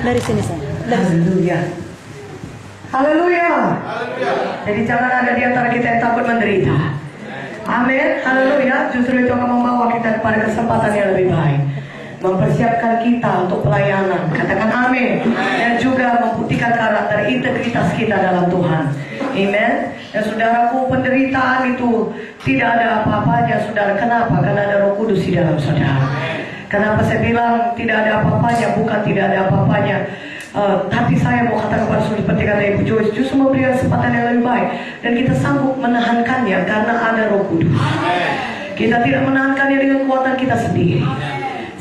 Dari sini saya. Haleluya. Haleluya. Jadi jangan ada di antara kita yang takut menderita. Amin. Haleluya. Justru itu akan membawa kita kepada kesempatan yang lebih baik, mempersiapkan kita untuk pelayanan. Katakan amin. Dan juga membuktikan karakter integritas kita dalam Tuhan. Amen. Dan saudaraku, penderitaan itu tidak ada apa-apanya, saudara. Kenapa? Karena ada Roh Kudus di dalam saudara. Kenapa saya bilang tidak ada apa-apanya? Bukan tidak ada apa-apanya, tapi saya mau katakan kepada saudara seperti kata Ibu Joyce, justru memberikan kesempatan yang lebih baik, dan kita sanggup menahankannya karena ada Roh Kudus. Kita tidak menahankannya dengan kekuatan kita sendiri.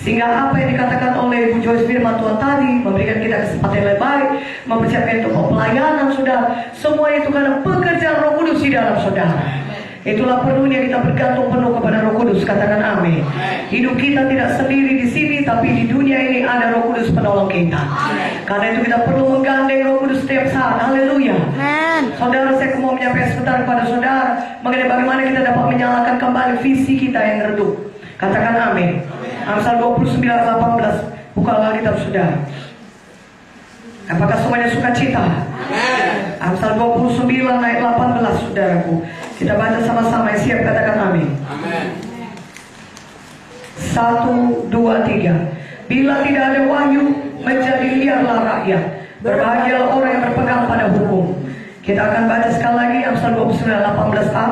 Sehingga apa yang dikatakan oleh Ibu Joyce firman Tuhan tadi memberikan kita kesempatan yang lebih baik, mempersiapkan untuk pelayanan, saudara. Semua itu karena pekerjaan Roh Kudus di dalam saudara. Itulah perlunya kita bergantung penuh kepada Roh Kudus. Katakan amin. Hidup kita tidak sendiri di sini, tapi di dunia ini ada Roh Kudus penolong kita. Karena itu kita perlu menggandeng Roh Kudus setiap saat. Haleluya. Saudara, saya mau menyampaikan sebentar kepada saudara mengenai bagaimana kita dapat menyalakan kembali visi kita yang redup. Katakan amin. Amsal 29:18. Buka Alkitab saudara. Apakah semuanya sukacita? Amsal 29:18, saudaraku. Kita baca sama-sama. Siap, katakan amin. 1, 2, 3. Bila tidak ada wahyu, menjadi liarlah rakyat. Berbahagialah orang yang berpegang pada hukum. Kita akan baca sekali lagi Amsal 29:18a.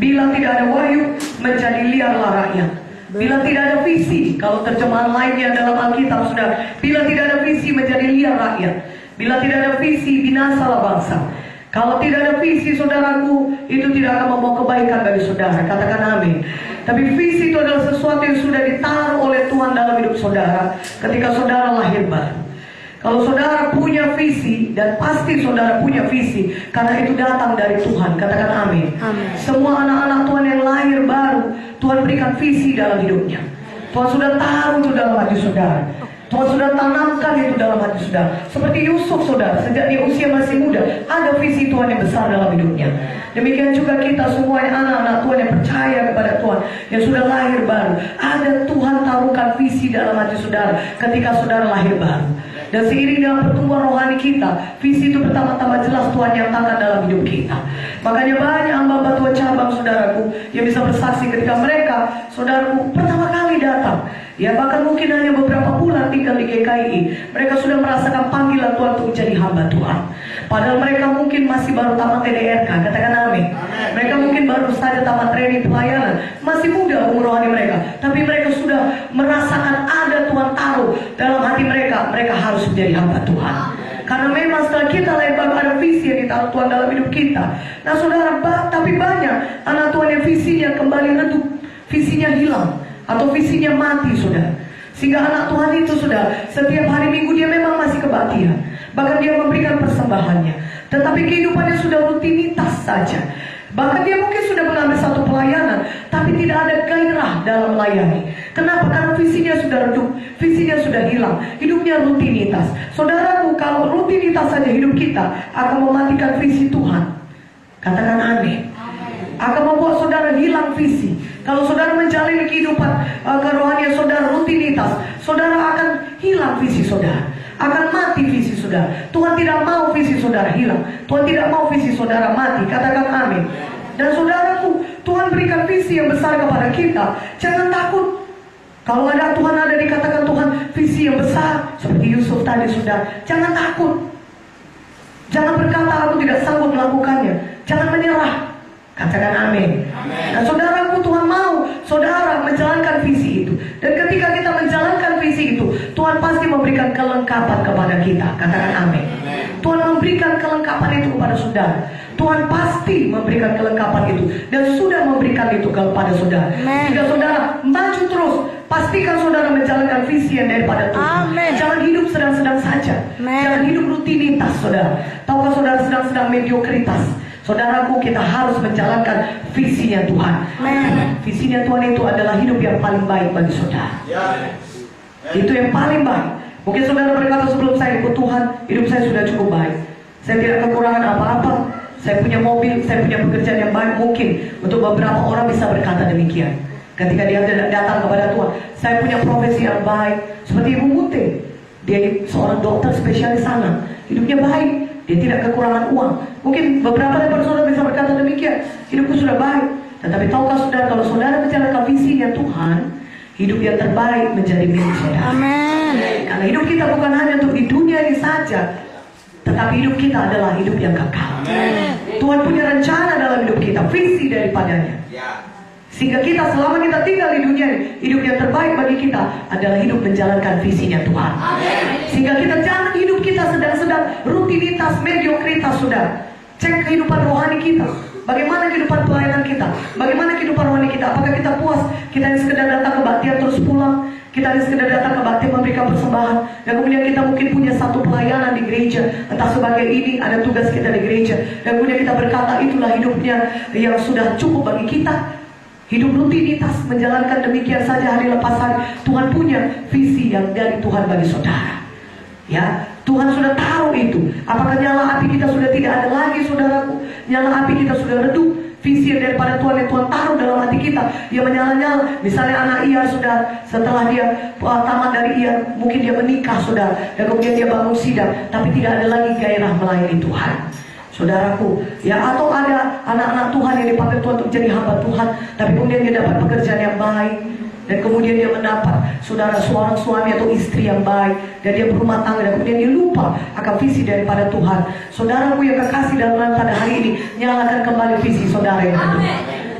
Bila tidak ada wahyu, menjadi liarlah rakyat. Bila tidak ada visi, kalau terjemahan lainnya dalam Alkitab sudah, bila tidak ada visi menjadi liar rakyat. Bila tidak ada visi, binasalah bangsa. Kalau tidak ada visi, saudaraku, itu tidak akan membawa kebaikan bagi saudara. Katakan amin. Tapi visi itu adalah sesuatu yang sudah ditaruh oleh Tuhan dalam hidup saudara ketika saudara lahir baru. Kalau saudara punya visi, dan pasti saudara punya visi, karena itu datang dari Tuhan. Katakan amin. Semua anak-anak Tuhan yang lahir baru, Tuhan berikan visi dalam hidupnya. Tuhan sudah taruh itu dalam hati saudara. Tuhan sudah tanamkan itu dalam hati saudara. Seperti Yusuf, saudara, sejak dia usia masih muda, ada visi Tuhan yang besar dalam hidupnya. Demikian juga kita semuanya anak-anak Tuhan yang percaya kepada Tuhan, yang sudah lahir baru, ada Tuhan taruhkan visi dalam hati saudara ketika saudara lahir baru. Dan seiring dengan pertumbuhan rohani kita, visi itu pertama-tama jelas Tuhan nyatakan dalam hidup kita. Makanya banyak hamba-hamba Tuhan cabang, saudaraku, yang bisa bersaksi ketika mereka, saudaraku, pertama kali datang, ya bahkan mungkin hanya beberapa bulan tinggal di GKI, mereka sudah merasakan panggilan Tuhan untuk menjadi hamba Tuhan. Padahal mereka mungkin masih baru tamat TDRK. Katakan amin. Mereka mungkin baru saja tamat training pelayanan, masih muda umur rohani mereka, tapi mereka sudah merasakan ada Tuhan taruh dalam hati mereka, mereka harus menjadi hamba Tuhan. Karena memang setelah kita lahir baru ada visi yang ditaruh Tuhan dalam hidup kita. Nah saudara, tapi banyak anak Tuhan yang visinya kembali redup, visinya hilang, atau visinya mati, saudara. Sehingga anak Tuhan itu, saudara, setiap hari Minggu dia memang masih kebaktian, bahkan dia memberikan persembahannya, tetapi kehidupannya sudah rutinitas saja. Bahkan dia mungkin sudah mengambil satu pelayanan, tapi tidak ada gairah dalam melayani. Kenapa? Karena visinya sudah redup, visinya sudah hilang, hidupnya rutinitas. Saudaraku, kalau rutinitas saja hidup kita akan mematikan visi Tuhan. Katakan amin. Akan membuat saudara hilang visi. Kalau saudara menjalani kehidupan kerohanian saudara rutinitas, saudara akan hilang visi saudara, akan mati visi saudara. Tuhan tidak mau visi saudara hilang, Tuhan tidak mau visi saudara mati. Katakan amin. Dan saudaraku, Tuhan berikan visi yang besar kepada kita. Jangan takut. Kalau ada Tuhan, ada dikatakan Tuhan visi yang besar, seperti Yusuf tadi, saudara, jangan takut. Jangan berkata aku tidak sanggup melakukannya. Jangan menyerah. Katakan amin. Nah saudaraku, Tuhan mau saudara menjalankan visi itu. Dan ketika kita menjalankan visi itu, Tuhan pasti memberikan kelengkapan kepada kita. Katakan amin. Tuhan memberikan kelengkapan itu kepada saudara. Tuhan pasti memberikan kelengkapan itu, dan sudah memberikan itu kepada saudara. Jika saudara maju terus, pastikan saudara menjalankan visi yang daripada Tuhan. Jangan hidup sedang-sedang saja. Jangan hidup rutinitas, saudara. Tahukah saudara sedang-sedang mediokritas? Saudaraku, kita harus menjalankan visinya Tuhan. Visinya Tuhan itu adalah hidup yang paling baik bagi saudara. Itu yang paling baik. Mungkin saudara berkata sebelum saya ikut Tuhan, hidup saya sudah cukup baik. Saya tidak kekurangan apa-apa. Saya punya mobil, saya punya pekerjaan yang baik. Mungkin untuk beberapa orang bisa berkata demikian. Ketika dia datang kepada Tuhan, saya punya profesi yang baik. Seperti Ibu Mute, dia seorang dokter spesialis sana, hidupnya baik, dia tidak kekurangan uang. Mungkin beberapa dari saudara bisa berkata demikian, hidupku sudah baik. Tetapi tahukah saudara, kalau saudara menjalankan visinya Tuhan, hidup yang terbaik menjadi milik saudara. Amin. Karena hidup kita bukan hanya untuk di dunia ini saja, tetapi hidup kita adalah hidup yang kekal. Tuhan punya rencana dalam hidup kita, visi daripadanya. Sehingga kita selama kita tinggal di dunia ini, hidup yang terbaik bagi kita adalah hidup menjalankan visinya Tuhan. Sehingga kita jangan hidup kita sedang-sedang rutinitas, mediokritas, saudara. Cek kehidupan rohani kita. Bagaimana kehidupan pelayanan kita? Bagaimana kehidupan rohani kita? Apakah kita puas? Kita hanya sekedar datang kebaktian terus pulang? Kita hanya sekedar datang kebaktian memberikan persembahan, dan kemudian kita mungkin punya satu pelayanan di gereja, entah sebagai ini ada tugas kita di gereja, dan kemudian kita berkata itulah hidupnya yang sudah cukup bagi kita. Hidup rutinitas, menjalankan demikian saja hari lepas hari. Tuhan punya visi yang dari Tuhan bagi saudara. Ya, Tuhan sudah tahu itu. Apakah nyala api kita sudah tidak ada lagi, saudaraku? Nyala api kita sudah redup. Visi yang daripada Tuhan yang Tuhan taruh dalam hati kita, dia menyala-nyala. Misalnya anak Ia sudah, setelah dia tamat dari Ia, mungkin dia menikah, saudara, dan kemudian dia bangun sidang, tapi tidak ada lagi gairah melayani Tuhan, saudaraku. Ya, atau ada anak-anak Tuhan yang dipanggil Tuhan untuk jadi hamba Tuhan, tapi kemudian dia dapat pekerjaan yang baik, dan kemudian dia mendapat, saudara, seorang suami atau istri yang baik, dan dia berumah tangga, dan kemudian dia lupa akan visi daripada Tuhan. Saudaraku yang kekasih dalam pada hari ini, nyalakan kembali visi saudara yang ada.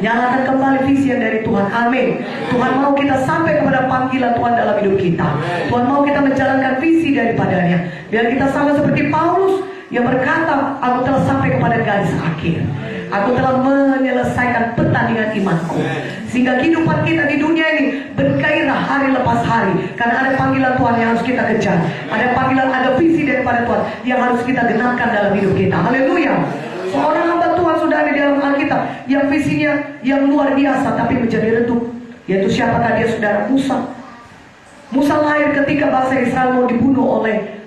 Nyalakan kembali visi yang dari Tuhan. Amin. Tuhan mau kita sampai kepada panggilan Tuhan dalam hidup kita. Tuhan mau kita menjalankan visi daripadanya. Biar kita sama seperti Paulus yang berkata, aku telah sampai kepada garis akhir. Aku telah menyelesaikan pertandingan imanku. Sehingga kehidupan kita di dunia ini bergairah hari lepas hari. Karena ada panggilan Tuhan yang harus kita kejar. Ada panggilan, ada visi daripada Tuhan yang harus kita genapkan dalam hidup kita. Haleluya. Seorang hamba Tuhan sudah ada di dalam Alkitab yang visinya yang luar biasa tapi menjadi redup. Yaitu siapakah dia, saudara? Musa. Musa lahir ketika bangsa Israel mau dibunuh oleh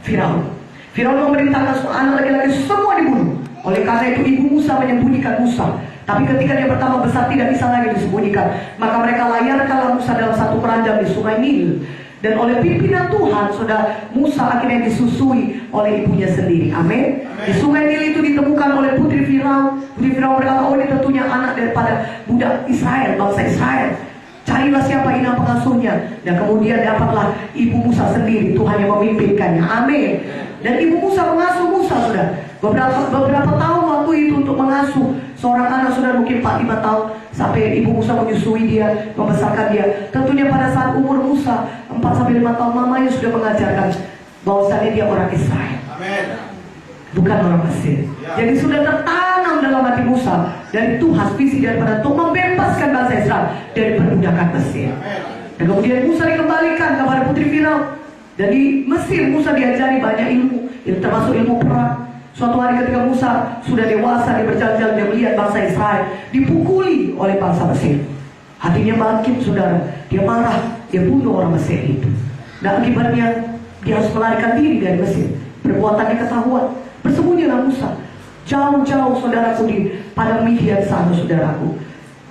Firaun. Firaun memerintahkan anak laki-laki semua dibunuh. Oleh karena itu ibu Musa menyembunyikan Musa. Tapi ketika dia bertambah besar tidak bisa lagi disembunyikan. Maka mereka layarkanlah Musa dalam satu keranjang di sungai Nil. Dan oleh pimpinan Tuhan, saudara, Musa akhirnya disusui oleh ibunya sendiri. Amin. Di sungai Nil itu ditemukan oleh putri Firaun. Putri Firaun berkata, oh ini tentunya anak daripada budak Israel, bangsa Israel. Carilah siapa inang pengasuhnya. Dan kemudian dapatlah ibu Musa sendiri. Tuhan yang memimpinkannya. Amin. Dan ibu Musa mengasuh Musa, saudara. Beberapa tahun waktu itu untuk mengasuh seorang anak, saudara, mungkin 4-5 tahun. Sampai ibu Musa menyusui dia, membesarkan dia. Tentunya pada saat umur Musa 4-5 tahun, mamanya sudah mengajarkan bahwasanya dia orang Israel. Amen. Bukan orang Mesir. Jadi sudah tertanam dalam hati Musa dari Tuhan visi daripada untuk membebaskan bangsa Israel dari perbudakan Mesir. Dan kemudian Musa dikembalikan kepada putri Firaun. Dan di Mesir Musa diajari banyak ilmu, termasuk ilmu perang. Suatu hari ketika Musa sudah dewasa, dia berjalan-jalan, dia melihat bangsa Israel dipukuli oleh bangsa Mesir. Hatinya bangkit, saudara. Dia marah, dia bunuh orang Mesir itu. Dan akibatnya dia harus melarikan diri dari Mesir. Perbuatannya ketahuan. Bersembunyilah Musa jauh-jauh, saudaraku, di padang Midian sana, saudaraku.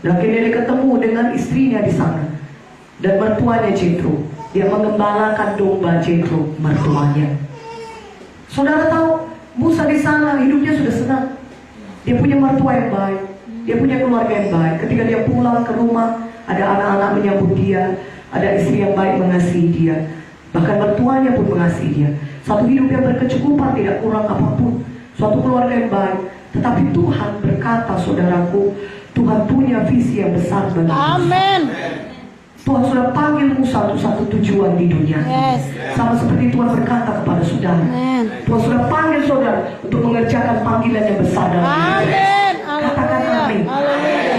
Dan akhirnya dia ketemu dengan istrinya di sana dan mertuanya Jethro. Dia mengembalakan domba Jethro, mertuanya. Saudara tahu, Musa di sana hidupnya sudah senang. Dia punya mertua yang baik, dia punya keluarga yang baik. Ketika dia pulang ke rumah, ada anak-anak menyambut dia, ada istri yang baik mengasihi dia, bahkan mertuanya pun mengasihi dia. Satu hidup yang berkecukupan, tidak kurang apapun. Suatu keluarga yang baik. Tetapi Tuhan berkata, saudaraku, Tuhan punya visi yang besar bagi Musa. Amin. Tuhan sudah panggil Musa untuk satu tujuan di dunia. Yes. Sama seperti Tuhan berkata kepada saudara. Amen. Tuhan sudah panggil saudara untuk mengerjakan panggilan yang besar dalam hidup. Katakan amin.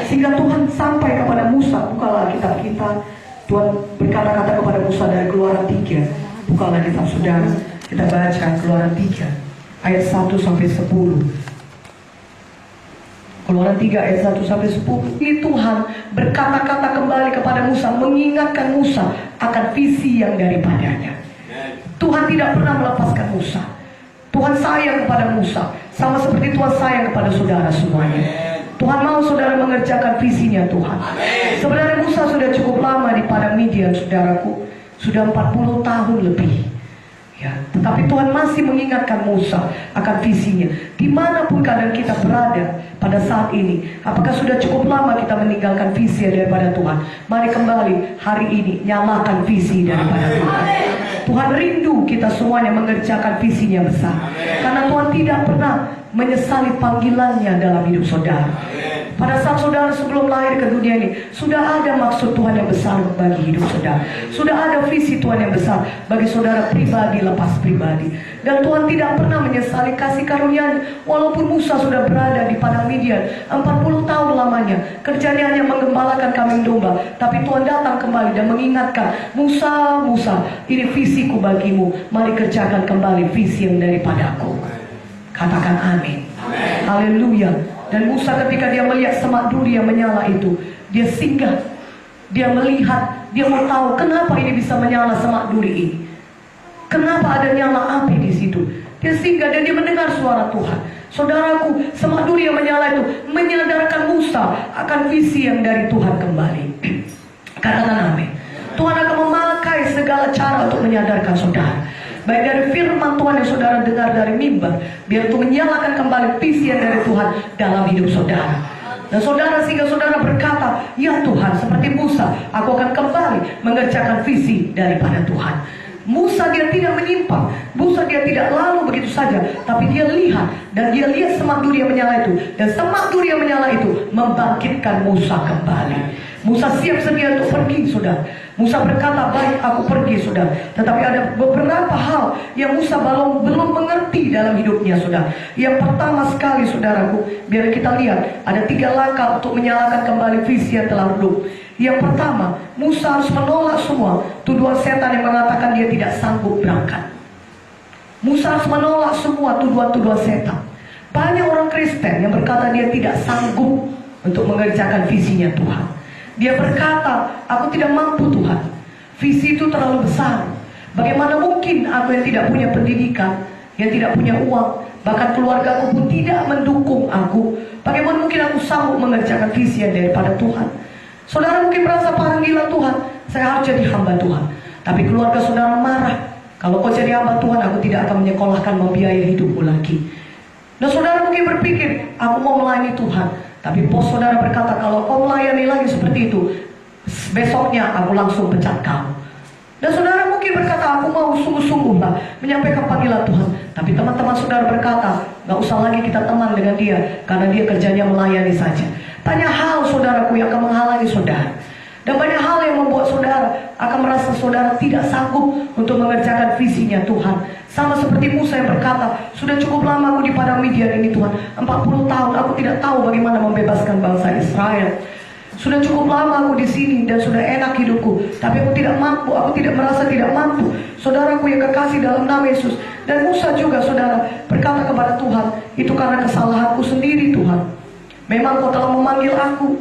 Sehingga Tuhan sampai kepada Musa, bukalah kitab kita. Tuhan berkata-kata kepada Musa dari Keluaran 3. Bukalah kitab saudara. Kita baca Keluaran 3 ayat 1 sampai 10. Keluaran 3 ayat 1 sampai 10. Ini Tuhan berkata-kata kembali kepada Musa, mengingatkan Musa akan visi yang daripadanya. Tuhan tidak pernah melepaskan Musa. Tuhan sayang kepada Musa, sama seperti Tuhan sayang kepada saudara semuanya. Tuhan mau saudara mengerjakan visinya Tuhan. Sebenarnya Musa sudah cukup lama di padang Midian, saudaraku. Sudah 40 tahun lebih. Ya, tetapi Tuhan masih mengingatkan Musa akan visinya. Dimanapun keadaan kita berada pada saat ini, apakah sudah cukup lama kita meninggalkan visi daripada Tuhan? Mari kembali hari ini nyalakan visi daripada Tuhan. Tuhan rindu kita semuanya mengerjakan visinya besar. Karena Tuhan tidak pernah menyesali panggilannya dalam hidup saudara. Pada saat saudara sebelum lahir ke dunia ini, sudah ada maksud Tuhan yang besar bagi hidup saudara. Sudah ada visi Tuhan yang besar bagi saudara pribadi lepas pribadi. Dan Tuhan tidak pernah menyesali kasih karunia-Nya. Walaupun Musa sudah berada di padang Midian 40 tahun lamanya, kerjanya hanya menggembalakan kambing domba, tapi Tuhan datang kembali dan mengingatkan, Musa, Musa, ini visiku bagimu. Mari kerjakan kembali visi yang daripadaku. Katakan amin. Haleluya. Dan Musa ketika dia melihat semak duri yang menyala itu, dia singgah, dia melihat, dia mau tahu kenapa ini bisa menyala semak duri ini. Kenapa ada nyala api di situ? Dia singgah dan dia mendengar suara Tuhan. Saudaraku, semak duri yang menyala itu menyadarkan Musa akan visi yang dari Tuhan kembali. Katakan amin. Tuhan akan memakai segala cara untuk menyadarkan saudara. Baik dari firman Tuhan yang saudara dengar dari mimbar, biar itu menyalakan kembali visi yang dari Tuhan dalam hidup saudara. Dan saudara, sehingga saudara berkata, ya Tuhan, seperti Musa, aku akan kembali mengerjakan visi daripada Tuhan. Musa dia tidak menyimpang, Musa dia tidak lalu begitu saja, tapi dia lihat, dan dia lihat semak duri yang menyala itu, dan semak duri yang menyala itu membangkitkan Musa kembali. Musa siap sedia untuk pergi, saudara. Musa berkata, baik, aku pergi, saudara. Tetapi ada beberapa hal yang Musa belum mengerti dalam hidupnya, saudara. Yang pertama sekali, saudaraku, biar kita lihat, ada 3 langkah untuk menyalakan kembali visi yang telah redup. Yang pertama, Musa harus menolak semua tuduhan setan yang mengatakan dia tidak sanggup berangkat. Musa harus menolak semua tuduhan-tuduhan setan. Banyak orang Kristen yang berkata dia tidak sanggup untuk mengerjakan visinya Tuhan. Dia berkata, aku tidak mampu Tuhan. Visi itu terlalu besar. Bagaimana mungkin aku yang tidak punya pendidikan, yang tidak punya uang, bahkan keluargaku pun tidak mendukung aku. Bagaimana mungkin aku sanggup mengerjakan visi yang daripada Tuhan? Saudara mungkin merasa panggilan Tuhan, saya harus jadi hamba Tuhan. Tapi keluarga saudara marah, kalau kau jadi hamba Tuhan, aku tidak akan menyekolahkan, membiayai hidupmu lagi. Dan saudara mungkin berpikir, aku mau melayani Tuhan. Tapi bos saudara berkata, kalau kau melayani lagi seperti itu, besoknya aku langsung pecat kamu. Dan saudara mungkin berkata, aku mau sungguh-sungguh lah menyampaikan panggilan Tuhan. Tapi teman-teman saudara berkata, gak usah lagi kita teman dengan dia, karena dia kerjanya melayani saja. Banyak hal saudaraku yang akan menghalangi saudara. Dan banyak hal yang membuat saudara akan merasa saudara tidak sanggup untuk mengerjakan visinya Tuhan. Sama seperti Musa yang berkata, sudah cukup lama aku di padang Midian ini Tuhan, 40 tahun aku tidak tahu bagaimana membebaskan bangsa Israel. Sudah cukup lama aku di sini dan sudah enak hidupku, tapi aku tidak mampu, aku tidak merasa tidak mampu. Saudaraku yang kekasih dalam nama Yesus. Dan Musa juga saudara berkata kepada Tuhan, itu karena kesalahanku sendiri Tuhan. Memang kau telah memanggil aku,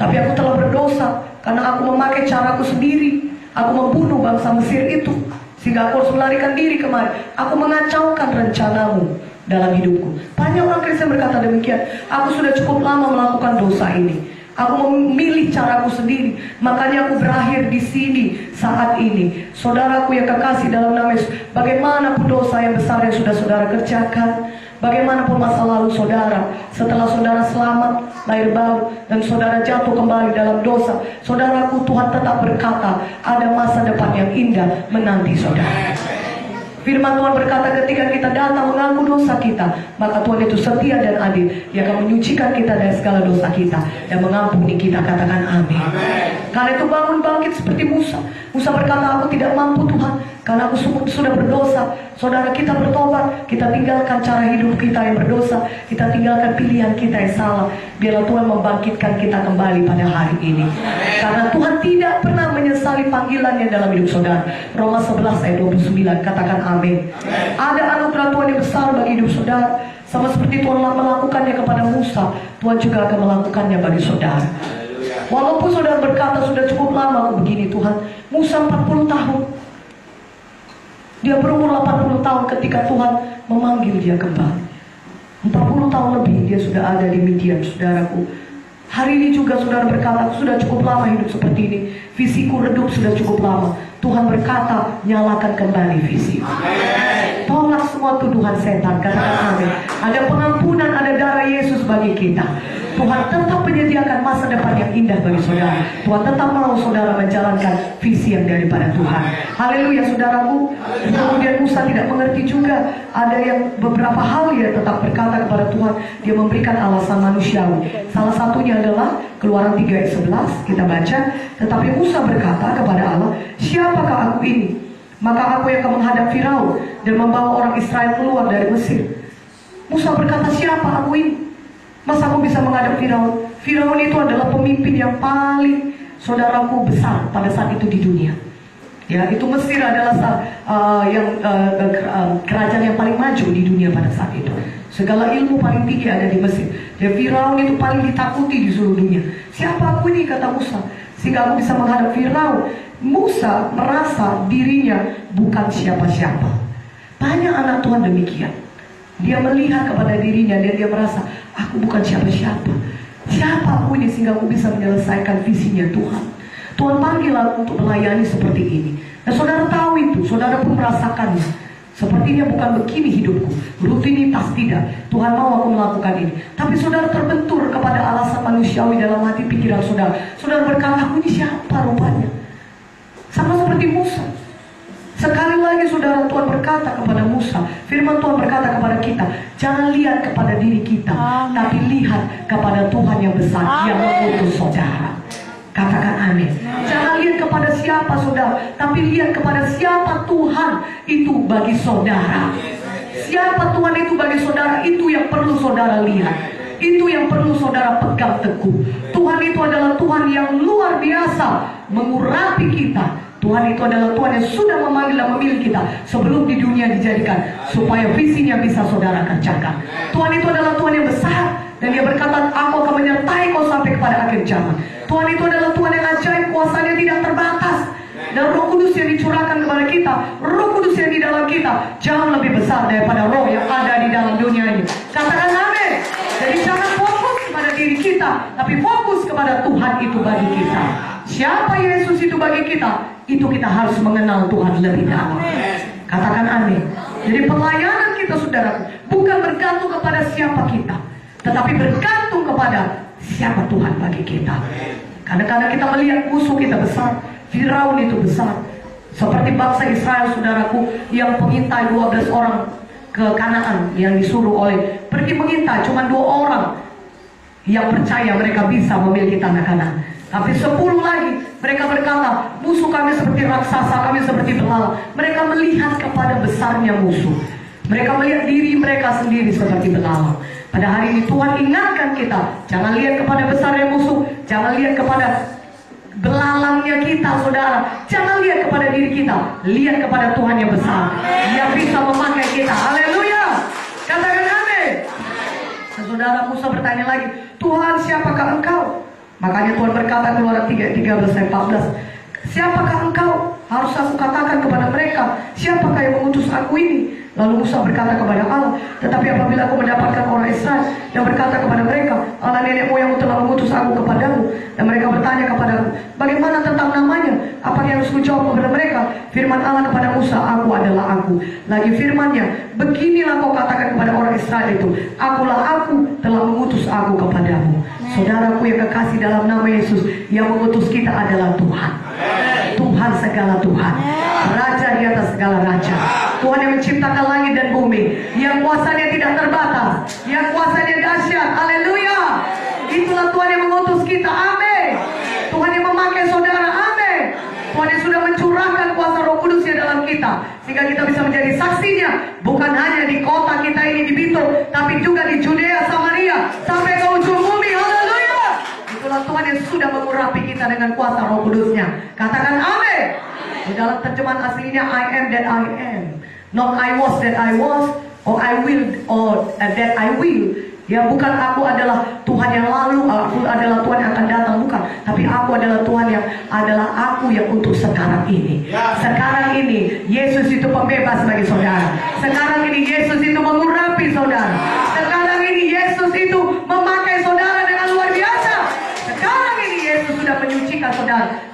tapi aku telah berdosa karena aku memakai caraku sendiri. Aku membunuh bangsa Mesir itu, sehingga aku harus melarikan diri kemari. Aku mengacaukan rencanamu dalam hidupku. Banyak orang Kristen berkata demikian. Aku sudah cukup lama melakukan dosa ini. Aku memilih caraku sendiri, makanya aku berakhir di sini saat ini. Saudaraku yang kekasih dalam nama Yesus, bagaimanapun dosa yang besar yang sudah saudara kerjakan, bagaimanapun masa lalu saudara, setelah saudara selamat, lahir baru, dan saudara jatuh kembali dalam dosa, saudaraku, Tuhan tetap berkata, ada masa depan yang indah menanti saudara. Firman Tuhan berkata, ketika kita datang mengaku dosa kita, maka Tuhan itu setia dan adil. Dia akan menyucikan kita dari segala dosa kita dan mengampuni kita. Katakan amin. Karena itu bangun bangkit seperti Musa. Musa berkata, aku tidak mampu Tuhan, karena aku sudah berdosa. Saudara, kita bertobat, kita tinggalkan cara hidup kita yang berdosa, kita tinggalkan pilihan kita yang salah. Biarlah Tuhan membangkitkan kita kembali pada hari ini. Karena Tuhan tidak pernah menyesali panggilannya dalam hidup saudara. Roma 11 ayat 29, katakan amin. Ada anugerah Tuhan yang besar bagi hidup saudara. Sama seperti Tuhan melakukannya kepada Musa, Tuhan juga akan melakukannya bagi saudara. Walaupun saudara berkata, sudah cukup lama aku begini Tuhan. Musa 40 tahun. Dia berumur 80 tahun ketika Tuhan memanggil dia kembali. 40 tahun lebih dia sudah ada di Midian, saudaraku. Hari ini juga saudara berkata, aku sudah cukup lama hidup seperti ini. Visiku redup sudah cukup lama. Tuhan berkata, nyalakan kembali visi. Tolak semua tuduhan setan, katakan amin. Ada pengampunan, ada darah Yesus bagi kita. Tuhan tetap menyediakan masa depan yang indah bagi saudara. Tuhan tetap mau saudara menjalankan visi yang daripada Tuhan. Haleluya saudaraku. Kemudian Musa tidak mengerti juga. Ada yang beberapa hal dia tetap berkata kepada Tuhan. Dia memberikan alasan manusiawi. Salah satunya adalah Keluaran 3 ayat 11 kita baca. Tetapi Musa berkata kepada Allah, siapakah aku ini? Maka aku yang akan menghadap Firaun dan membawa orang Israel keluar dari Mesir. Musa berkata, siapa aku ini? Masa aku bisa menghadap Firaun? Firaun itu adalah pemimpin yang paling saudaraku besar pada saat itu di dunia. Ya, itu Mesir adalah kerajaan yang paling maju di dunia pada saat itu. Segala ilmu paling tinggi ada di Mesir. Dan Firaun itu paling ditakuti di seluruh dunia. Siapa aku ini, kata Musa, sehingga aku bisa menghadap Firaun. Musa merasa dirinya bukan siapa-siapa. Banyak anak Tuhan demikian. Dia melihat kepada dirinya dan dia merasa, aku bukan siapa-siapa. Siapa aku ini sehingga aku bisa menyelesaikan visinya Tuhan. Tuhan panggil aku untuk melayani seperti ini. Dan saudara tahu itu, saudara pun merasakannya. Sepertinya bukan begini hidupku, rutinitas tidak. Tuhan mau aku melakukan ini. Tapi saudara terbentur kepada alasan manusiawi dalam hati pikiran saudara. Saudara berkata, aku ini siapa rupanya? Sama seperti Musa. Sekali lagi saudara, Tuhan berkata kepada Musa, firman Tuhan berkata kepada kita, jangan lihat kepada diri kita, tapi lihat kepada Tuhan yang besar yang mengutus saudara. Katakan amin. Jangan lihat kepada siapa saudara, tapi lihat kepada siapa Tuhan itu bagi saudara. Siapa Tuhan itu bagi saudara, itu yang perlu saudara lihat. Itu yang perlu saudara pegang teguh. Tuhan itu adalah Tuhan yang luar biasa mengurapi kita. Tuhan itu adalah Tuhan yang sudah memanggil dan memilih kita sebelum di dunia dijadikan, supaya visinya bisa saudara kerjakan. Tuhan itu adalah Tuhan yang besar, dan dia berkata, aku akan menyertai kau sampai kepada akhir zaman. Tuhan itu adalah Tuhan yang ajaib, kuasanya tidak terbatas. Dan Roh Kudus yang dicurahkan kepada kita, Roh Kudus yang di dalam kita jauh lebih besar daripada roh yang ada di dalam dunia ini. Katakan amin. Jadi jangan fokus kepada diri kita, tapi fokus kepada Tuhan itu bagi kita. Siapa Yesus itu bagi kita, itu kita harus mengenal Tuhan lebih dalam. Katakan amin. Jadi pelayanan kita saudaraku bukan bergantung kepada siapa kita, tetapi bergantung kepada siapa Tuhan bagi kita. Kadang-kadang kita melihat musuh kita besar. Firaun itu besar. Seperti bangsa Israel saudaraku, yang pengintai 12 orang ke Kanaan, yang disuruh oleh pergi mengintai, cuma 2 orang yang percaya mereka bisa memiliki tanah Kanaan. Tapi 10 lagi mereka berkata, musuh kami seperti raksasa, kami seperti belalang. Mereka melihat kepada besarnya musuh. Mereka melihat diri mereka sendiri seperti belalang. Pada hari ini Tuhan ingatkan kita, jangan lihat kepada besarnya musuh, jangan lihat kepada belalangnya kita saudara, jangan lihat kepada diri kita, lihat kepada Tuhan yang besar yang bisa memakai kita. Haleluya. Katakan amin. Saudara Musa bertanya lagi, Tuhan siapakah engkau? Makanya Tuhan berkata Keluaran 3:13-14, siapakah engkau? Harus aku katakan kepada mereka, siapakah yang mengutus aku ini? Lalu Musa berkata kepada Allah, tetapi apabila aku mendapatkan orang Israel dan berkata kepada mereka, Allah nenek moyangmu telah mengutus aku kepadamu, dan mereka bertanya kepadaku, bagaimana tentang namanya? Apa yang harus kujawab kepada mereka? Firman Allah kepada Musa, aku adalah aku. Lagi firmannya, beginilah kau katakan kepada orang Israel itu, akulah aku telah mengutus aku kepadamu. Saudaraku yang kekasih dalam nama Yesus, yang mengutus kita adalah Tuhan. Tuhan segala Tuhan, Raja di atas segala raja, Tuhan yang menciptakan langit dan bumi, yang kuasanya tidak terbatas, yang kuasanya dahsyat. Haleluya. Itulah Tuhan yang mengutus kita. Amin. Tuhan yang memakai saudara. Amin. Tuhan yang sudah mencurahkan kuasa Roh Kudusnya dalam kita, sehingga kita bisa menjadi saksinya, bukan hanya di kota kita ini di Bitung, tapi juga di Judea, Samaria, sampai ke ujung bumi. Haleluya. Itulah Tuhan yang sudah mengurapi kita dengan kuasa Roh Kudusnya. Katakan amin. Di dalam terjemahan aslinya, I am that I am, not I was that I was, or I will, or that I will. Ya, bukan aku adalah Tuhan yang lalu, aku adalah Tuhan yang akan datang, bukan. Tapi aku adalah Tuhan yang adalah aku yang untuk sekarang ini. Sekarang ini Yesus itu pembebas bagi saudara. Sekarang ini Yesus itu mengurapi saudara. Sekarang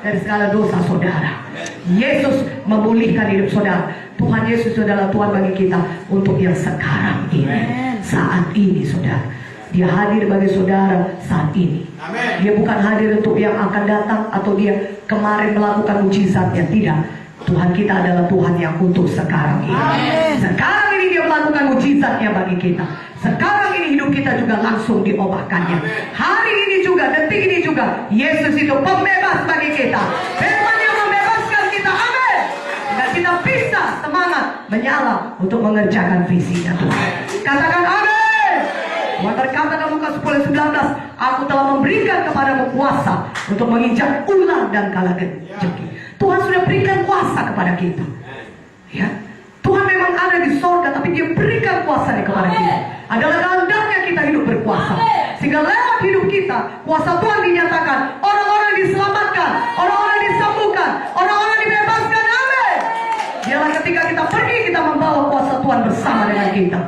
dari segala dosa saudara. Yesus memulihkan hidup saudara. Tuhan Yesus adalah Tuhan bagi kita untuk yang sekarang ini, saat ini saudara. Dia hadir bagi saudara saat ini. Dia bukan hadir untuk yang akan datang atau dia kemarin melakukan mujizatnya, tidak. Tuhan kita adalah Tuhan yang untuk sekarang ini. Sekarang ini dia melakukan mujizatnya bagi kita. Sekarang ini hidup kita juga langsung diubahkannya. Hari ini juga, detik ini juga, Yesus itu pembebas bagi kita. Firman-Nya membebaskan kita. Amin. Dan kita bisa semangat menyala untuk mengerjakan visinya Tuhan. Katakan amin. Tuhan berkata dalam Lukas 10:19, aku telah memberikan kepadamu kuasa untuk menginjak ular dan kalajengking. Tuhan sudah berikan kuasa kepada kita. Ya, Tuhan memang ada di sorga, tapi Dia berikan kuasa kepada kita. Adalah kehendaknya kita hidup berkuasa, sehingga lewat hidup kita kuasa Tuhan dinyatakan. Orang-orang diselamatkan, orang-orang disembuhkan, orang-orang dibebaskan. Amin. Biarlah ketika kita pergi, kita membawa kuasa Tuhan bersama dengan kita.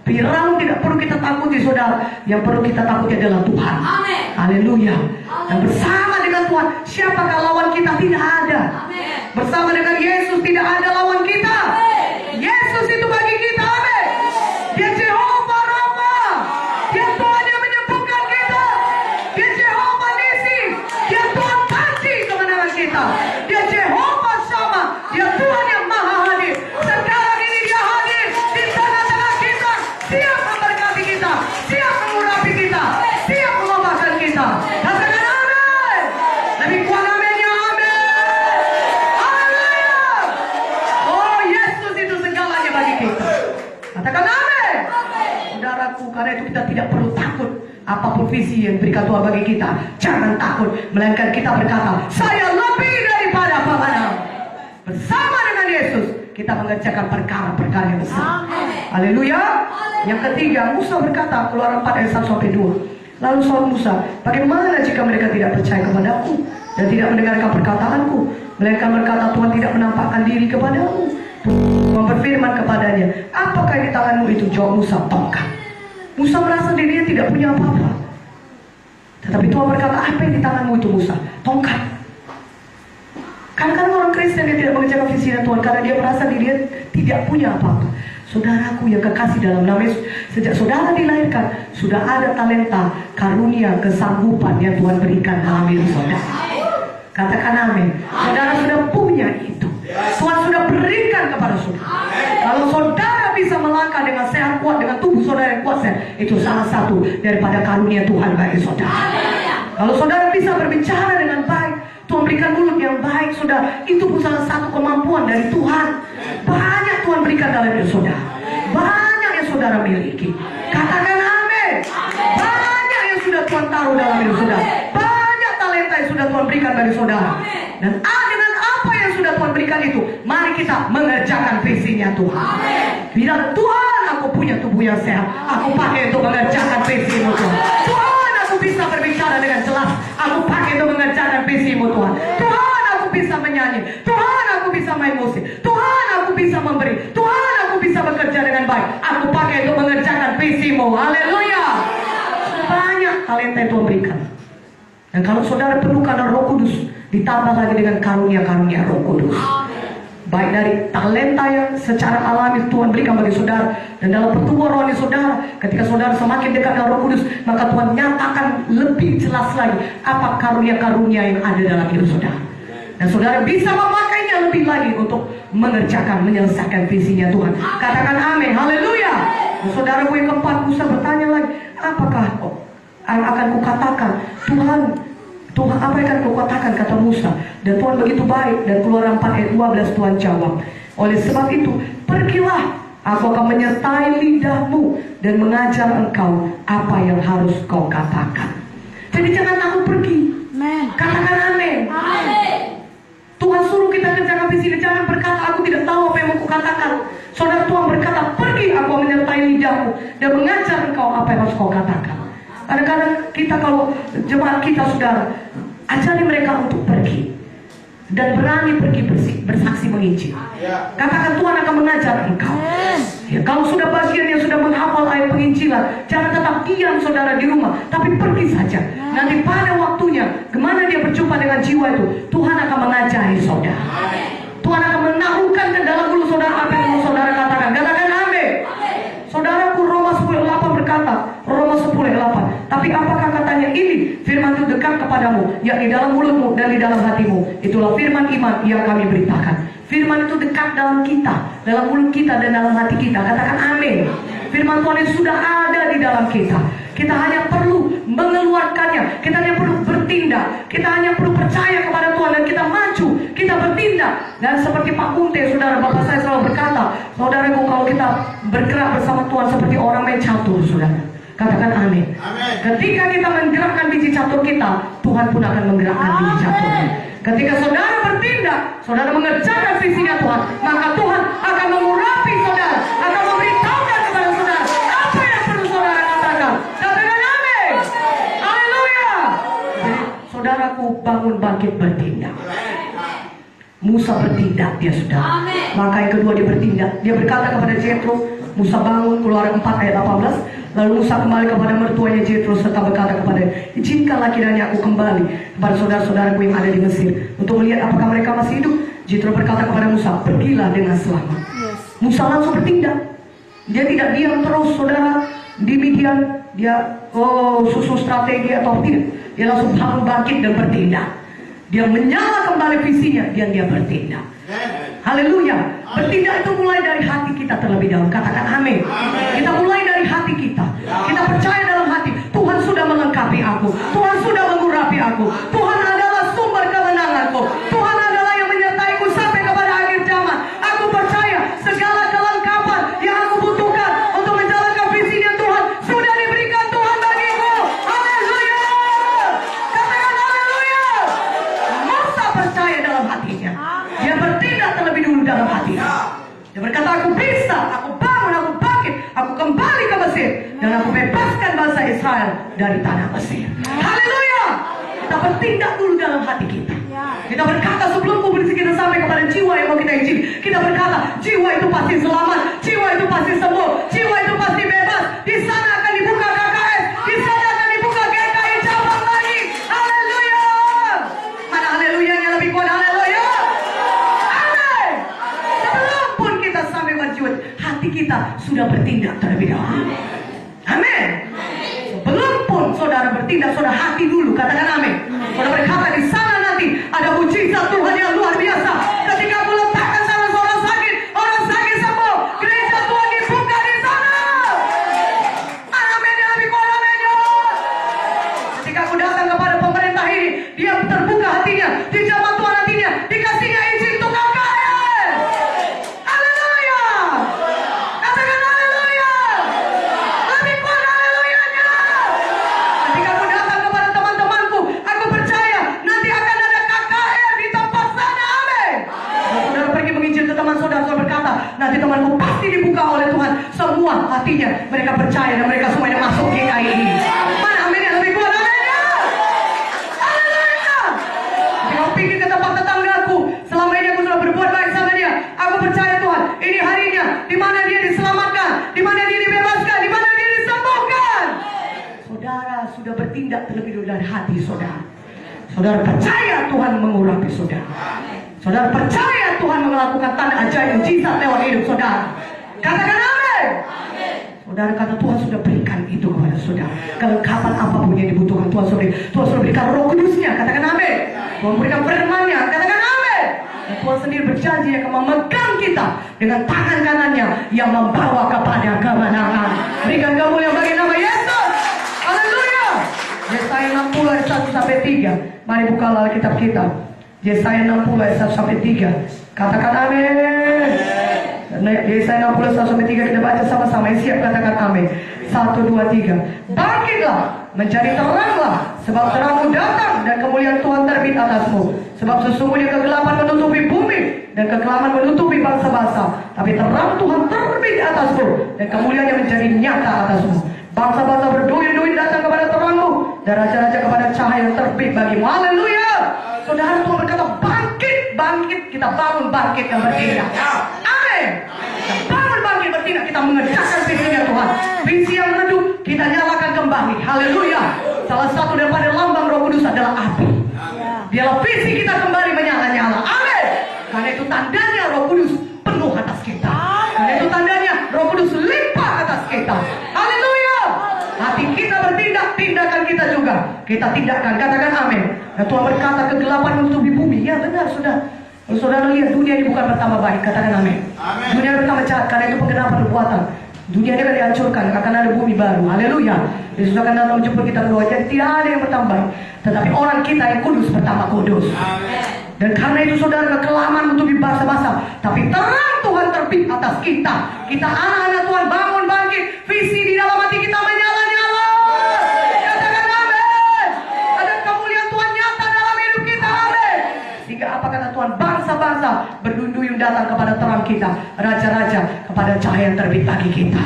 Firaun tidak perlu kita takuti saudara. Yang perlu kita takuti adalah Tuhan. Haleluya. Dan bersama dengan Tuhan, siapakah lawan kita? Tidak ada. Bersama dengan Yesus tidak ada lawan kita. Yesus itu bagi kita. Amin. Dia Jehovah Rafa. Dia Tuhan yang menyembuhkan kita. Dia Jehovah Nisi. Dia Tuhan janji kemenangan kita. Dia Jehovah Sama. Dia Tuhan yang maha hadir. Sekarang ini Dia hadir di tengah-tengah kita. Siap memberkati kita, siap mengurapi kita, siap mengubahkan kita. Katakan amin. Lebih kuat aminnya. Amin. Haleluya. Oh, Yesus itu segalanya bagi kita. Katakan amin. Saudaraku, karena itu kita tidak perlu takut apapun visi yang diberikan Tuhan bagi kita. Jangan takut, melainkan kita berkata, saya lebih daripada pemenang. Bersama dengan Yesus kita mengerjakan perkara-perkara yang besar. Haleluya. Yang ketiga, Musa berkata, Keluaran 4 ayat 1-2. Lalu soal Musa, bagaimana jika mereka tidak percaya kepadaku dan tidak mendengarkan perkataanku, melainkan berkata, Tuhan tidak menampakkan diri kepadamu. Tuhan berfirman kepadanya, apakah di tanganmu itu? Jawab Musa, tongkat. Musa merasa dirinya tidak punya apa-apa. Tetapi Tuhan berkata, apa yang di tanganmu itu Musa? Tongkat. Kadang-kadang orang Kristen dia tidak mengerjakan visi Tuhan karena dia merasa dirinya tidak punya apa-apa. Saudaraku yang kekasih dalam nama Yesus, sejak saudara dilahirkan sudah ada talenta, karunia, kesanggupan yang Tuhan berikan dalam diri saudara. Katakan amin. Saudara sudah punya itu. Tuhan sudah berikan kepada saudara. Kalau saudara bisa melangkah dengan sehat kuat, dengan tubuh saudara yang kuat sehat, itu salah satu daripada karunia Tuhan bagi saudara. Kalau saudara bisa berbicara dengan baik, Tuhan berikan mulut yang baik, saudara, itu pun salah satu kemampuan dari Tuhan. Banyak Tuhan berikan dalam hidup saudara. Banyak yang saudara miliki. Katakan amin. Banyak yang sudah Tuhan taruh dalam hidup saudara. Banyak talenta yang sudah Tuhan berikan bagi saudara. Dan dengan apa yang sudah Tuhan berikan itu, mari kita mengerjakan visinya Tuhan. Bilang, Tuhan, aku punya tubuh yang sehat, aku pakai untuk mengerjakan visimu Tuhan. Tuhan, aku bisa berbicara dengan jelas, aku pakai untuk mengerjakan visimu Tuhan. Tuhan, aku bisa menyanyi. Tuhan, aku bisa main musik. Tuhan, aku bisa memberi. Tuhan, aku bisa bekerja dengan baik. Aku pakai untuk mengerjakan visimu. Haleluya. Banyak talenta yang Tuhan berikan. Dan kalau saudara perlukan Roh Kudus, ditambah lagi dengan karunia-karunia Roh Kudus. Baik dari talenta yang secara alami Tuhan berikan bagi saudara, dan dalam pertumbuhan rohani saudara, ketika saudara semakin dekat dengan Roh Kudus, maka Tuhan nyatakan lebih jelas lagi apa karunia-karunia yang ada dalam hidup saudara. Dan saudara bisa memakainya lebih lagi untuk mengerjakan, menyelesaikan visinya Tuhan. Katakan amin. Haleluya. Saudaraku yang keempat, Musa bertanya lagi, apakah yang akan kukatakan? Tuhan, apa yang akan kau katakan, kata Musa. Dan Tuhan begitu baik. Dan Keluaran 4 ayat 12 Tuhan jawab, oleh sebab itu pergilah, aku akan menyertai lidahmu dan mengajar engkau apa yang harus kau katakan. Jadi jangan takut pergi. Katakan amin. Tuhan suruh kita kerjakan visi. Jangan berkata, aku tidak tahu apa yang mau kukatakan. Saudara, Tuhan berkata, pergi, aku akan menyertai lidahmu dan mengajar engkau apa yang harus kau katakan. Kadang-kadang kita, kalau jemaat kita, saudara, ajari mereka untuk pergi dan berani pergi bersaksi menginjil. Katakan, Tuhan akan mengajar engkau. Ya, kalau sudah bagian yang sudah menghafal ayat penginjilan, Tuhan. Jangan tetap diam saudara di rumah, tapi pergi saja. Nanti pada waktunya, kemana dia berjumpa dengan jiwa itu, Tuhan akan mengajari saudara. Tuhan akan menaruhkan ke dalam mulut saudara apa yang saudara katakan. Katakan amin. Saudaraku, Roma 10:8 berkata, Roma 10:8. Tapi apakah katanya ini? Firman itu dekat kepadamu, yakni dalam mulutmu dan di dalam hatimu. Itulah firman iman yang kami beritakan. Firman itu dekat dalam kita, dalam mulut kita dan dalam hati kita. Katakan amin. Firman Tuhan itu sudah ada di dalam kita. Kita hanya perlu mengeluarkannya. Kita hanya perlu bertindak. Kita hanya perlu percaya kepada Tuhan dan kita maju. Kita bertindak. Dan seperti Pak Kunte, saudara, bapak saya selalu berkata, saudaraku, kalau kita bergerak bersama Tuhan seperti orang main catur, saudara. Katakan amin. Ketika kita menggerakkan biji catur kita, Tuhan pun akan menggerakkan biji caturnya. Ketika saudara bertindak, saudara mengerjakan visinya Tuhan, maka Tuhan akan mengurapi saudara, akan memberitahukan kepada saudara apa yang perlu saudara katakan. Katakan amin. Haleluya. Saudaraku, bangun bangkit bertindak. Musa bertindak, dia sudah. Maka yang kedua dia bertindak. Dia berkata kepada Jethro, Musa bangun, Keluaran 4 ayat 18. Lalu Musa kembali kepada mertuanya Jethro serta berkata kepada, izinkanlah kiranya aku kembali kepada saudara-saudaraku yang ada di Mesir untuk melihat apakah mereka masih hidup. Jethro berkata kepada Musa, pergilah dengan selamat. Musa langsung bertindak. Dia tidak diam terus, saudara, di Midian. Dia susun strategi atau tidak. Dia langsung bangun bangkit dan bertindak. Dia menyala kembali visinya dan dia bertindak. Haleluya. Bertindak itu mulai dari hati kita terlebih dahulu. Katakan amin. Kita mulai dari hati kita. Kita percaya dalam hati, Tuhan sudah melengkapi aku. Tuhan sudah mengurapi aku. Tuhan adalah sumber kemenanganku. Tuhan adalah yang menyertaiku sampai kepada akhir zaman. Aku percaya segala kelengkapan yang aku butuhkan untuk menjalankan visinya Tuhan sudah diberikan Tuhan bagiku. Haleluya. Katakan haleluya. Musa percaya dalam hatinya. Dia bertindak terlebih dulu dalam hatinya. Dia berkata, aku bisa, aku bangun, aku bangkit, aku kembali ke Mesir, dan aku bebaskan bangsa Israel dari tanah Mesir. Haleluya. Kita bertindak dulu dalam hati kita. Kita berkata sebelum publik kita sampai kepada jiwa yang mau kita izin, kita berkata jiwa itu pasti selamat, jiwa itu pasti sembuh, jiwa itu pasti bebas. Di sana akan dibuka KKS, di sana akan dibuka GKI cabang lagi. Haleluya. Mana haleluya yang lebih kuat? Haleluya. Amin. Sebelum pun kita sampai berjuang, hati kita sudah bertindak terlebih dahulu. Amin. Sebelum pun saudara bertindak, saudara hati dulu. Katakan amin. Saudara berkata di sana nanti ada mujizat Tuhan yang luar biasa. Ketika aku letakkan salah seorang sakit sembuh, gereja Tuhan dibuka di sana. Amin yang lebih kuat, amin. Ketika aku datang kepada pemerintah ini, dia terbuka hatinya, dijamah Tuhan hatinya, dikasihnya izin untuk KKN. Haleluya. Katakan haleluya. Lebih kuat haleluyanya. Ketika aku datang kepada teman-temanku, aku percaya nanti akan ada KKN di tempat sana. Amin. Kalau saudara pergi menginjil ke teman saudara, saudara berkata, nanti temanku pasti dibuka oleh Tuhan. Semua hatinya mereka percaya dan mereka semuanya masuk GKI ini. Mana amin yang lebih kuat? Aminnya. Haleluya. Ketika aku pergi ke tempat tetanggaku, selama ini aku sudah berbuat baik sama dia. Aku percaya Tuhan, ini harinya di mana dia diselamatkan, di mana dia dibebaskan, di mana dia disembuhkan. Saudara sudah bertindak terlebih dulu dari hati saudara. Saudara percaya Tuhan mengurapi saudara. Saudara percaya Tuhan melakukan tanda ajaib mujizat lewat hidup saudara. Katakan amin. Saudara kata Tuhan sudah berikan itu kepada saudara. Kelengkapan apapun yang dibutuhkan Tuhan sudah berikan Roh Kudusnya. Katakan amin. Tuhan berikan firman-Nya. Katakan amin. Dan Tuhan sendiri berjanji akan memegang kita dengan tangan kanannya yang membawa kepada kemenangan. Berikan kemuliaan bagi nama Yesus. Haleluya. Yesaya 60 ayat 1 sampai 3. Mari bukalah Alkitab kita. Yesaya 60 ayat 1 sampai 3. Katakan amin. Yesaya 60 ayat 1 sampai 3 kita baca sama-sama. Yang siap katakan amin. 1, 2, 3. Bangkitlah, mencari teranglah, sebab terangmu datang dan kemuliaan Tuhan terbit atasmu. Sebab sesungguhnya kegelapan menutupi bumi dan kekelaman menutupi bangsa-bangsa, tapi terang Tuhan terbit atasmu dan kemuliaannya menjadi nyata atasmu. Bangsa-bangsa berduyun-duyun datang kepada terangmu dan raja-raja kepada cahaya yang terbit bagimu. Haleluya. Saudara, Tuhan berkata bangkit, bangkit. Kita bangun bangkit dan bertindak. Amin. Kita bangun bangkit bertindak. Kita kita mengerjakan visinya Tuhan. Visi yang redup kita nyalakan kembali. Haleluya. Salah satu daripada lambang Roh Kudus adalah api. Biarlah visi kita kembali menyala-nyala. Amin. Karena itu tandanya Roh Kudus penuh atas kita. Karena itu tandanya Roh Kudus limpah atas kita. Haleluya. Hati kita bertindak, tindakan kita juga kita tindakan. Katakan amin. Dan Tuhan berkata kegelapan menutupi bumi. Ya benar sudah. Kalau saudara lihat dunia ini bukan bertambah baik, katakan amin. Dunia bertambah jahat, karena itu penggenapan perbuatan. Dunia ini akan dihancurkan, akan ada bumi baru. Haleluya. Yesus akan datang menjemput kita kedua. Jadi tidak ada yang bertambah baik, tetapi orang kita yang kudus bertambah kudus. Dan karena itu saudara, kekelaman menutupi bangsa-bangsa, tapi terang Tuhan terbit atas kita. Kita anak-anak Tuhan bangun bangkit, visi di dalam hati kita menyala-nyala. Katakan amin. Ada kemuliaan Tuhan nyata dalam hidup kita. Amin. Sehingga apa kata Tuhan? Bangsa-bangsa berduyun-duyun datang kepada terang kita, raja-raja kepada cahaya yang terbit bagi kita.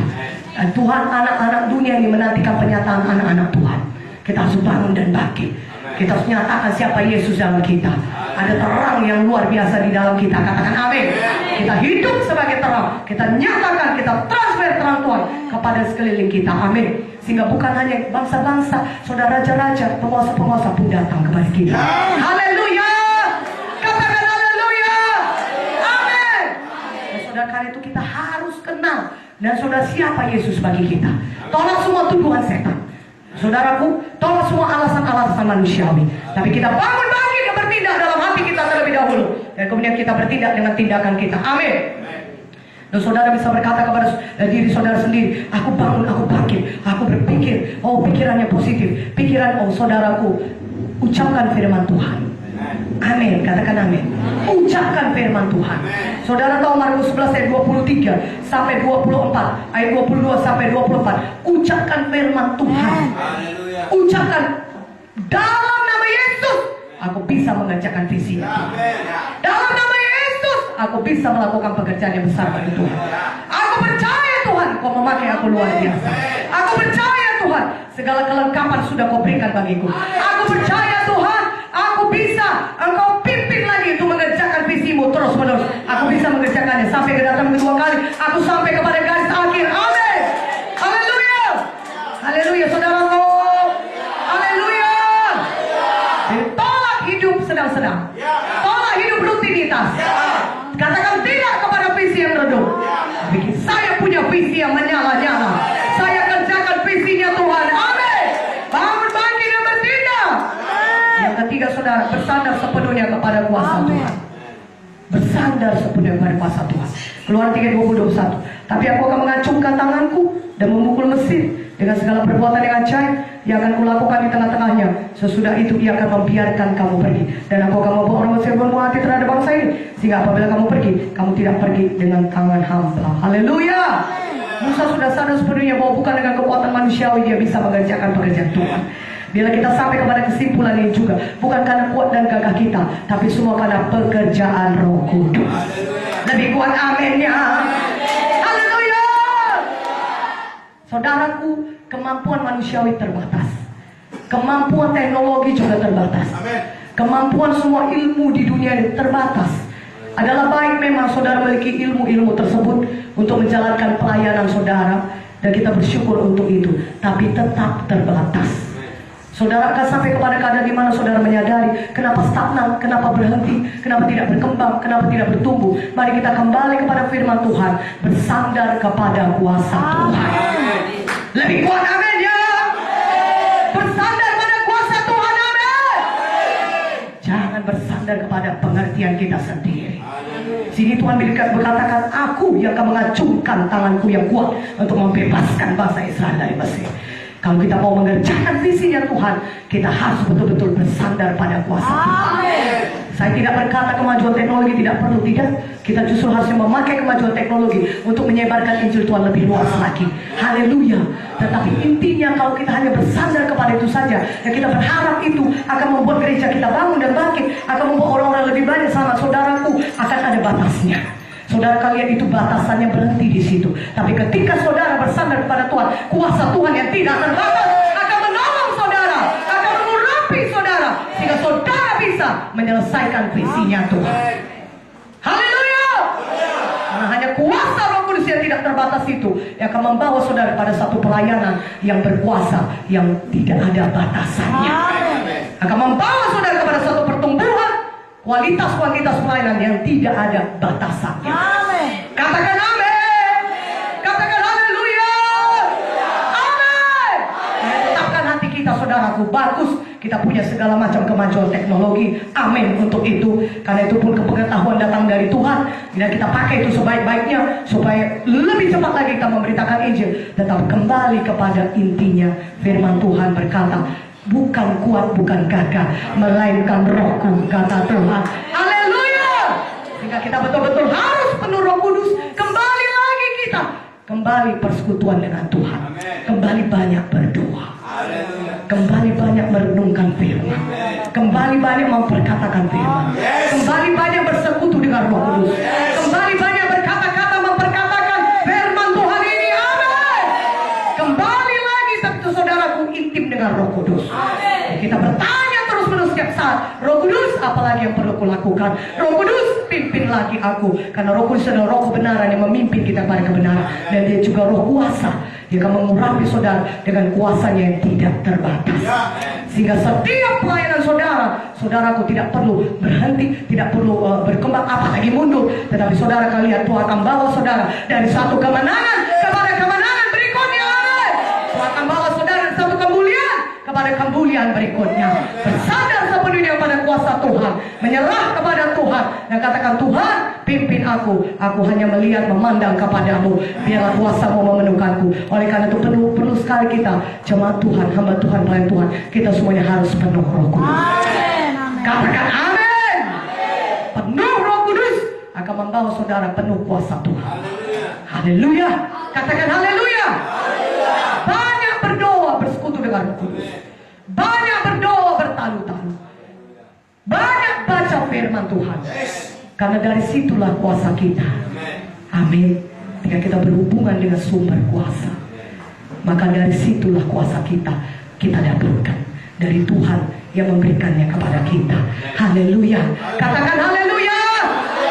Dan Tuhan, anak-anak dunia ini menantikan penyataan anak-anak Tuhan. Kita harus bangun dan bangkit. Kita harus nyatakan siapa Yesus dalam kita. Ada terang yang luar biasa di dalam kita. Katakan amin. Kita hidup sebagai terang. Kita nyatakan, kita transfer terang Tuhan kepada sekeliling kita. Amin. Sehingga bukan hanya bangsa-bangsa, saudara raja-raja, penguasa-penguasa pun datang kepada kita. Haleluya. Katakan haleluya. Amin. Dan saudara, karena itu kita harus kenal. Dan saudara, siapa Yesus bagi kita. Tolak semua tuduhan setan. Saudaraku, tolak semua alasan-alasan manusiawi. Tapi kita bangun bangkit dan bertindak dalam hati kita terlebih dahulu. Dan kemudian kita bertindak dengan tindakan kita. Amin. Dan saudara bisa berkata kepada diri saudara sendiri, aku bangun, aku bangkit, aku berpikir, oh pikirannya positif. Pikiran, oh saudaraku, ucapkan firman Tuhan. Amin, katakan amin. Ucapkan firman Tuhan. Saudara tahu Markus 11 ayat 23 sampai 24, ayat 22 sampai 24. Ucapkan firman Tuhan. Ucapkan dalam nama Yesus, aku bisa mengerjakan visi. Dalam nama Yesus, aku bisa melakukan pekerjaan yang besar bagi Tuhan. Aku percaya Tuhan, kau memakai aku luar biasa. Aku percaya Tuhan, segala kelengkapan sudah kau berikan bagiku. Aku percaya Tuhan, aku bisa engkau pimpin lagi untuk mengerjakan visimu terus menerus. Aku bisa mengerjakannya sampai kedatangan kedua kali. Aku sampai kepada garis akhir. Amin. Haleluya. Haleluya saudaraku. Haleluya. Tolak hidup sedang-sedang. Tolak hidup rutinitas. Katakan tidak kepada visi yang redup. Saya punya visi yang menyala-nyala. Saya kerjakan visinya Tuhan. Amin. Bangun bangkit dan bertindak. Yang ketiga saudara, bersandar sepenuhnya kepada kuasa Tuhan. Bersandar sepenuhnya kepada kuasa Tuhan. Keluaran 3:20-21. Tapi aku akan mengacungkan tanganku dan memukul Mesir dengan segala perbuatan yang ajaib yang akan kulakukan di tengah-tengahnya. Sesudah itu ia akan membiarkan kamu pergi, dan aku akan membawa orang Mesir berbuah hati terhadap bangsa ini, sehingga apabila kamu pergi, kamu tidak pergi dengan tangan hampa. Haleluya. Musa sudah sadar sepenuhnya bahwa bukan dengan kekuatan manusiawi dia bisa mengerjakan pekerjaan Tuhan. Bila kita sampai kepada kesimpulan ini juga, bukan karena kuat dan gagah kita, tapi semua karena pekerjaan Roh Kudus. Lebih kuat aminnya. Haleluya. Saudaraku, kemampuan manusiawi terbatas. Kemampuan teknologi juga terbatas. Kemampuan semua ilmu di dunia ini terbatas. Adalah baik memang saudara memiliki ilmu-ilmu tersebut untuk menjalankan pelayanan saudara, dan kita bersyukur untuk itu, tapi tetap terbatas. Saudara akan sampai kepada keadaan di mana saudara menyadari kenapa stagnan, kenapa berhenti, kenapa tidak berkembang, kenapa tidak bertumbuh. Mari kita kembali kepada firman Tuhan, bersandar kepada kuasa Tuhan. Lebih kuat amin ya. Bersandar pada kuasa Tuhan, amin. Jangan bersandar kepada pengertian kita sendiri. Sini Tuhan berkatakan, aku yang akan mengacungkan tanganku yang kuat untuk membebaskan bangsa Israel dari Mesir. Kalau kita mau mengerjakan visinya Tuhan, kita harus betul-betul bersandar pada kuasa Tuhan. Saya tidak berkata kemajuan teknologi tidak perlu, tidak. Kita justru harus memakai kemajuan teknologi untuk menyebarkan Injil Tuhan lebih luas lagi. Haleluya. Tetapi intinya kalau kita hanya bersandar kepada itu saja, dan kita berharap itu akan membuat gereja kita bangun dan bangkit, akan membuat orang-orang lebih banyak, sama saudaraku, akan ada batasnya. Saudara kalian itu batasannya berhenti di situ. Tapi ketika saudara bersandar kepada Tuhan, kuasa Tuhan yang tidak terbatas akan menolong saudara, akan mengurapi saudara, sehingga saudara bisa menyelesaikan visinya Tuhan. Haleluya. Karena hanya kuasa Roh Kudus yang tidak terbatas itu yang akan membawa saudara pada satu pelayanan yang berkuasa, yang tidak ada batasannya. Akan membawa saudara kepada satu pertumbuhan kualitas pelayanan yang tidak ada batasannya. Katakan amin. Katakan haleluya. Amin. Tetapkan hati kita saudaraku. Bagus kita punya segala macam kemajuan teknologi. Amin untuk itu. Karena itu pun kepengetahuan datang dari Tuhan. Dan kita pakai itu sebaik-baiknya supaya lebih cepat lagi kita memberitakan Injil. Tetap kembali kepada intinya. Firman Tuhan berkata, bukan kuat, bukan gagah, melainkan rohku, kata Tuhan. Haleluya. Sehingga kita betul-betul harus penuh Roh Kudus. Kembali lagi kita, kembali persekutuan dengan Tuhan. Kembali banyak berdoa. Kembali banyak merenungkan firman. Kembali banyak memperkatakan firman. Kembali banyak bersekutu dengan Roh Kudus. Kembali banyak berkata-kata memperkatakan firman Tuhan ini. Amin. Kembali lagi saudaraku intim dengan Roh Kudus. Kita bertanya terus-menerus setiap saat, Roh Kudus, apalagi yang perlu kulakukan? Roh Kudus, pimpin lagi aku. Karena Roh Kudus adalah Roh kebenaran yang memimpin kita pada kebenaran. Dan dia juga Roh kuasa. Dia akan mengurapi saudara dengan kuasanya yang tidak terbatas. Sehingga setiap pelayanan saudara, saudaraku tidak perlu berhenti, tidak perlu berkembang apalagi mundur. Tetapi saudara akan lihat Tuhan akan bawa saudara dari satu kemenangan kepada kemenangan berikutnya. Tuhan akan bawa saudara dari satu kemuliaan kepada kemuliaan berikutnya. Bersandar sepenuhnya pada kuasa Tuhan, menyerah kepada Tuhan dan katakan, Tuhan pimpin aku hanya melihat memandang kepadamu, biarlah kuasamu memenuhkanku. Oleh karena itu perlu sekali kita jemaat Tuhan, hamba Tuhan, pelayan Tuhan, kita semuanya harus penuh Roh Kudus. Katakan amin. Penuh Roh Kudus akan membawa saudara penuh kuasa Tuhan. Haleluya. Katakan haleluya. Banyak berdoa bersekutu dengan Roh Kudus. Banyak berdoa bertalu-talu. Banyak baca firman Tuhan. Karena dari situlah kuasa kita. Amin. Ketika kita berhubungan dengan sumber kuasa, maka dari situlah kuasa kita dapatkan dari Tuhan yang memberikannya kepada kita. Haleluya. Katakan haleluya.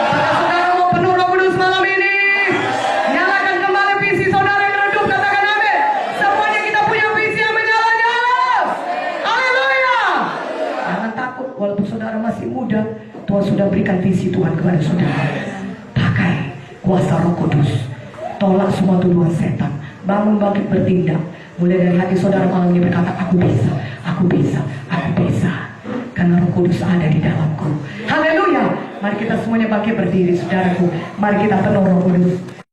Apakah saudara mau penuh Roh Kudus malam ini? Nyalakan kembali visi saudara yang redup. Katakan amin. Semuanya kita punya visi yang menyala-nyala. Haleluya. Jangan takut walaupun saudara masih muda. Tuhan sudah berikan visi Tuhan kepada saudara. Pakai kuasa Roh Kudus. Tolak semua tuduhan setan. Bangun bangkit bertindak. Mulai dari hati saudara malam ini berkata, aku bisa, aku bisa, aku bisa. Karena Roh Kudus ada di dalamku. Haleluya. Mari kita semuanya bangkit berdiri saudaraku. Mari kita penuh Roh Kudus.